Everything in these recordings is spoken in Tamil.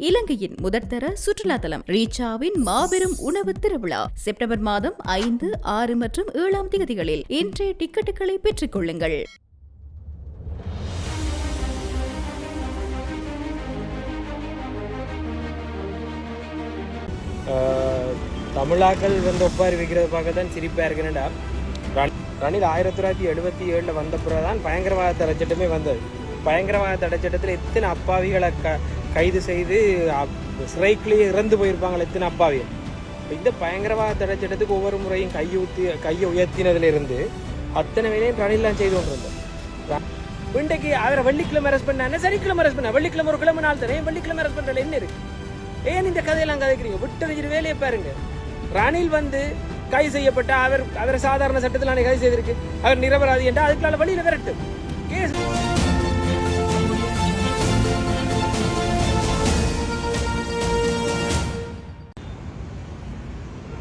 இலங்கையின் முதற்தர சுற்றுலா தலம் ரீச்சாவின் மாபெரும் உணவு திருவிழா செப்டம்பர் மாதம் 5, 6 மற்றும் 7 தேதிகளில் இன்றைய டிக்கெட்டுகளை பெற்றுக் கொள்ளுங்கள். தமிழாக்கள் ஒப்பாரி வைக்கிறது பார்க்க தான் சிரிப்பாக இருக்குன்னுடா. ரணில் 1977 வந்த பிறகுதான் பயங்கரவாத தடைச்சட்டமே வந்தது. பயங்கரவாத தடைச்சட்டத்தில் எத்தனை அப்பாவிகளை கைது செய்து சிறைக்குள்ளேயே இறந்து போயிருப்பாங்களே எத்தனை அப்பாவிகள். இந்த பயங்கரவாத தடைச்சட்டத்துக்கு ஒவ்வொரு முறையும் கையை உயர்த்தினதுலேருந்து அத்தனை வேலையும் ரணில்லாம் செய்து கொண்டு இருந்தோம். இன்றைக்கு அவரை வெள்ளிக்கிழமை அரெஸ்ட் பண்ணாங்க, சனிக்கிழமை அரெஸ்ட் பண்ண, வெள்ளிக்கிழமை ஒரு கிழமை நாள் தானே, வெள்ளிக்கிழமை அரெஸ்ட் பண்ணுறதுல என்ன இருக்கு? ஏன் இந்த கதையெல்லாம் கதைக்கிறீங்க? விட்டு வேலையை பாருங்க. ரணில் கைது செய்யப்பட்ட அவரை சாதாரண சட்டத்தில் கைது செய்திருக்கு. அவர் நிரபராதி என்றால் அதுக்குள்ள வழியில விரட்டும் கேஸ்.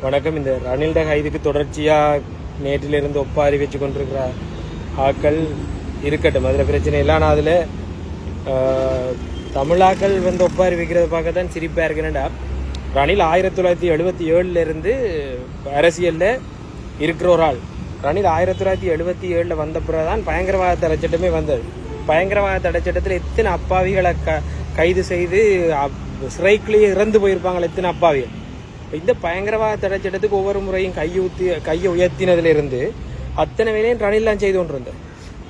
வணக்கம். இந்த ரணில்ட கைதுக்கு தொடர்ச்சியாக நேற்றிலிருந்து ஒப்பாரி வச்சு கொண்டிருக்கிற ஆக்கள் இருக்கட்டும், அதில் பிரச்சனை இல்லை. ஆனால் அதில் தமிழாக்கள் ஒப்பாரி வைக்கிறது பார்க்க தான் சிரிப்பாக இருக்குன்னுடா. ரணில் 1977 அரசியலில் இருக்கிற ஒரு ஆள். ரணில் 1977 வந்த பிறகுதான் பயங்கரவாத தடைச்சட்டமே வந்தது. பயங்கரவாத தடைச்சட்டத்தில் எத்தனை அப்பாவிகளை கைது செய்து சிறைக்குள்ளேயே இறந்து போயிருப்பாங்களே எத்தனை அப்பாவிகள். இந்த பயங்கரவாத தடைச்சட்டத்துக்கு ஒவ்வொரு முறையும் கையை உயர்த்தினதுலேருந்து அத்தனை வேலையும் ரணில்லாம் செய்து கொண்டு இருந்தோம்.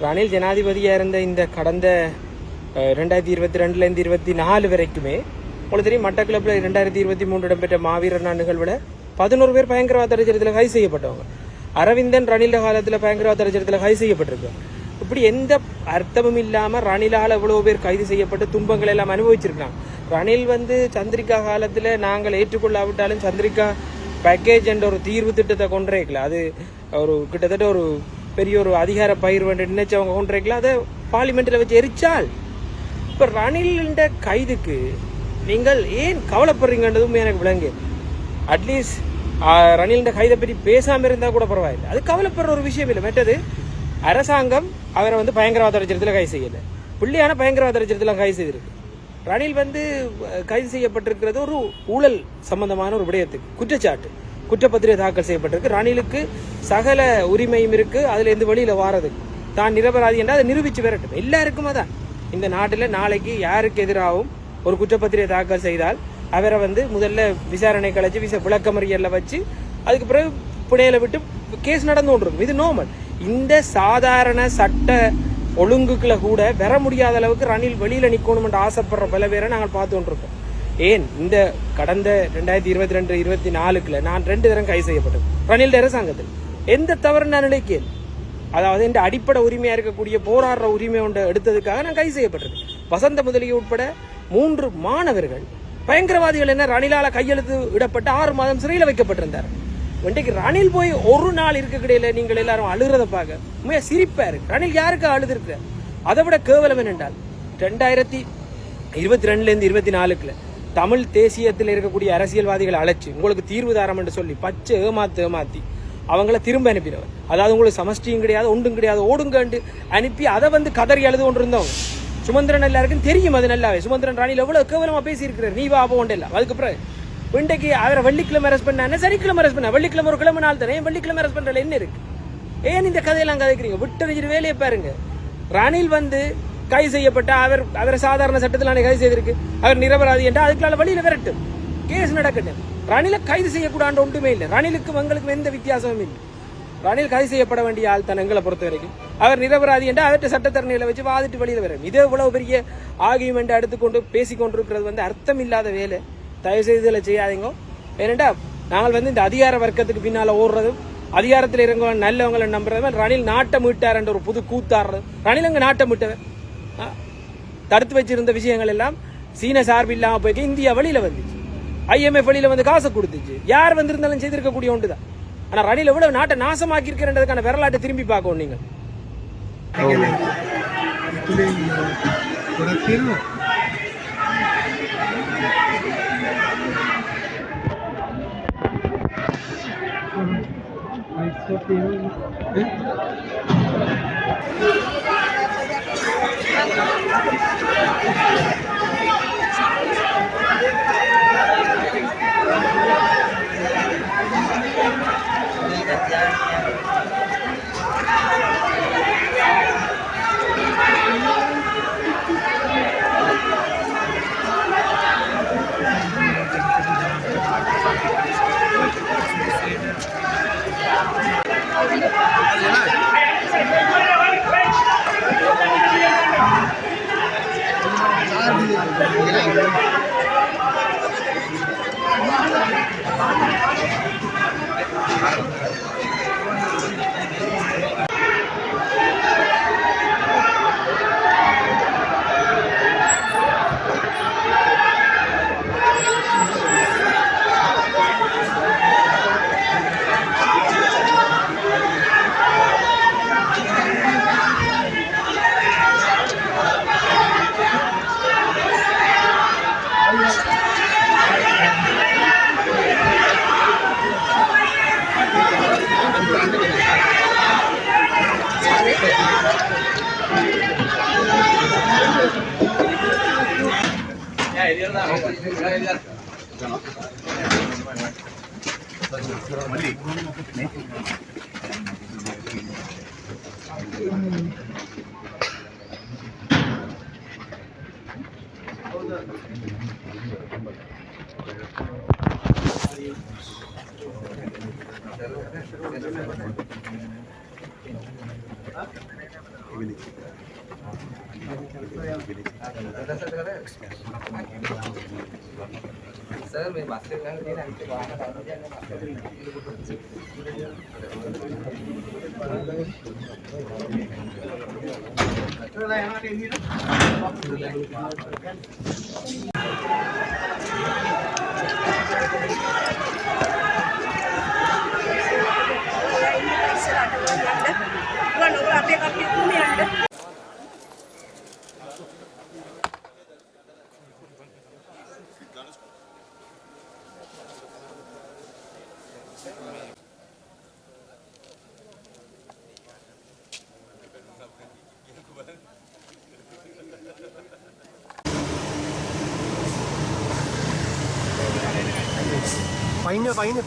ரணில் ஜனாதிபதியாக இருந்த இந்த கடந்த 2022 24 வரைக்குமே உங்களுக்கு தெரியும், மட்டக்களப்பில் 2023 இடம்பெற்ற மாவீரர் நாள் நிகழ்வில் 11 பேர் பயங்கரவாத தடைச்சட்டத்தில் கைது செய்யப்பட்டவங்க. அரவிந்தன் ரணில் காலத்தில் பயங்கரவாத தடைச்சட்டத்தில் கைது செய்யப்பட்டிருக்காங்க. இப்படி எந்த அர்த்தமும் இல்லாமல் ரணிலால் எவ்வளோ பேர் கைது செய்யப்பட்டு துன்பங்கள் எல்லாம் அனுபவிச்சிருக்காங்க. ரணில் சந்திரிகா காலத்தில் நாங்கள் ஏற்றுக்கொள்ளாவிட்டாலும் சந்திரிகா பேக்கேஜ் என்ற ஒரு தீர்வு திட்டத்தை கொண்டிருக்கல. அது ஒரு கிட்டத்தட்ட ஒரு பெரிய ஒரு அதிகார பயிர் வேண்டு நினைச்சவங்க கொண்டிருக்கல. அதை பார்லிமெண்ட்டில் வச்சு எரிச்சால். இப்போ ரணில்ட கைதுக்கு நீங்கள் ஏன் கவலைப்படுறீங்கன்றதும் எனக்கு விளங்கு. அட்லீஸ்ட் ரணில்ட கைதை பற்றி பேசாமல் இருந்தால் கூட பரவாயில்லை. அது கவலைப்படுற ஒரு விஷயம் இல்லை. மற்றது அரசாங்கம் அவரை பயங்கரவாத தடைச்சட்டத்தில் கைது செய்யலை, புள்ளியான பயங்கரவாத தடைச்சட்டத்தில் கைது செய்திருக்கு. ரணில் கைது செய்யப்பட்டிருக்கிறது ஒரு ஊழல் சம்பந்தமான ஒரு விடயத்துக்கு குற்றச்சாட்டு, குற்றப்பத்திரிகை தாக்கல் செய்யப்பட்டிருக்கு. ரணிலுக்கு சகல உரிமையும் இருக்கு, அதுல எந்த வழியில வாரதுக்கு. தான் நிரபராதி என்றால் அதை நிரூபிச்சு வரட்டும். எல்லாருக்கும் அதான். இந்த நாட்டில் நாளைக்கு யாருக்கு எதிராகவும் ஒரு குற்றப்பத்திரிகை தாக்கல் செய்தால் அவரை முதல்ல விசாரணை கழிச்சு விளக்கமறியலில் வச்சு அதுக்கு பிறகு புனையில விட்டு கேஸ் நடந்து கொண்டிருக்கும். இது நோமல். இந்த சாதாரண சட்ட ஒழுங்குகளை கூட வர முடியாத அளவுக்கு ரணில் வெளியில நிற்கணும் ஆசைப்படுற பல பேரை நாங்கள் பார்த்து கொண்டிருக்கோம். ஏன் இந்த கடந்த 2022-24 நான் 2 தரம் கைது செய்யப்பட்டது ரணில் அரசாங்கத்தில். எந்த தவறு நான் நினைக்கிறேன்? அதாவது இந்த அடிப்படை உரிமையா இருக்கக்கூடிய போராடுற உரிமை ஒன்றை எடுத்ததுக்காக நான் கைது செய்யப்பட்டிருக்கேன். வசந்த முதலிகை உட்பட 3 மாணவர்கள் பயங்கரவாதிகள் என்ன ரணிலால கையெழுத்து இடப்பட்டு 6 மாதம் சிறையில் வைக்கப்பட்டிருந்தார். இன்றைக்கு ரணில் போய் ஒரு நாள் இருக்கக்கிடையில நீங்கள் எல்லாரும் அழுகிறத பார்க்க உண்மையா சிரிப்பா இருக்கு. ரணில் யாருக்கு அழுது இருக்கிற? அதை விட கேவலம் என்னென்றால் 2022 24 தமிழ் தேசியத்தில் இருக்கக்கூடிய அரசியல்வாதிகளை அழைச்சு உங்களுக்கு தீர்வு தாரம் என்று சொல்லி பச்சை ஏமாத்தி அவங்கள திரும்ப அனுப்பினவர். அதாவது உங்களுக்கு சமஷ்டியும் கிடையாது, ஒன்றும் கிடையாது, ஓடுங்கண்டு அனுப்பி அதை கதறி அழுது கொண்டு இருந்தவங்க. சுமந்திரன் எல்லாருக்கும் தெரியும் அது நல்லாவே. சுமந்திரன் ராணியில் எவ்வளவு கேவலமா பேசி இருக்கிறார். நீ வா ஒன்று இல்லை. அதுக்கப்புறம் இன்றைக்கு அவரை வெள்ளிக்கிழமை அரெஸ்ட் பண்ணாங்க, சனிக்கிழமை அரெஸ்ட் பண்ண, வெள்ளிக்கிழமை ஒரு கிழமை நாள் தானே, வெள்ளிக்கிழமை அரெஸ்ட் பண்றதுல என்ன இருக்கு? ஏன் இந்த கதையெல்லாம் கதைக்கிறீங்க? விட்டு வேலையை பாருங்க. ரணில் கைது செய்யப்பட்ட அவரை சாதாரண சட்டத்தில் கைது செய்திருக்கு. அவர் நிரபராதி என்றால் அதுக்குள்ள வழியில விரட்டும் கேஸ் நடக்கட்டும். ரணிலை கைது செய்யக்கூடாது ஒன்றுமே இல்லை. ரணிலுக்கும் எங்களுக்கும் எந்த வித்தியாசமும் இல்லை. ரணில் கைது செய்யப்பட வேண்டிய ஆள் தான் எங்களை பொறுத்த வரைக்கும். அவர் நிரபராதி என்றால் அவற்றை சட்டத்தரணிகளை வச்சு வாதிட்டு வெளியில வரும். இதே இவ்வளவு பெரிய ஆர்கியூமெண்ட் எடுத்துக்கொண்டு பேசிக்கொண்டிருக்கிறது அர்த்தம் இல்லாத வேலை. தயவு செய்து இதில் செய்யாதீங்க. ஏனென்றா நாங்கள் இந்த அதிகார வர்க்கத்துக்கு பின்னால ஓடுறதும் அதிகாரத்தில் இறங்க நல்லவங்களை நம்புறதும் ரணில் நாட்டம் மீட்டார் என்ற ஒரு புது கூத்தாடுறது. ரணில் அங்கே நாட்டம் மீட்டவர் தடுத்து வச்சிருந்த விஷயங்கள் எல்லாம் சீன சார்பு இல்லாம போய் இந்தியா வழியில வந்துச்சு. IMF வழியில காசை கொடுத்துச்சு. யார் வந்திருந்தாலும் செய்திருக்கக்கூடிய ஒன்றுதான். ஆனா ரணில் எவ்வளவு நாட்டை நாசமாக்கி இருக்கிறதுக்கான வரலாற்றை திரும்பி பார்க்கணும் நீங்கள்.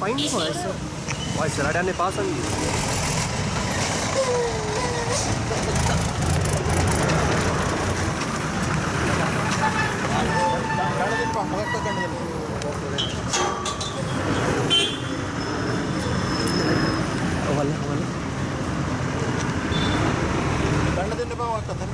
Paine ko aisa. Why sir, ada ne pasan di. Wala. Danda din ba wakta tan?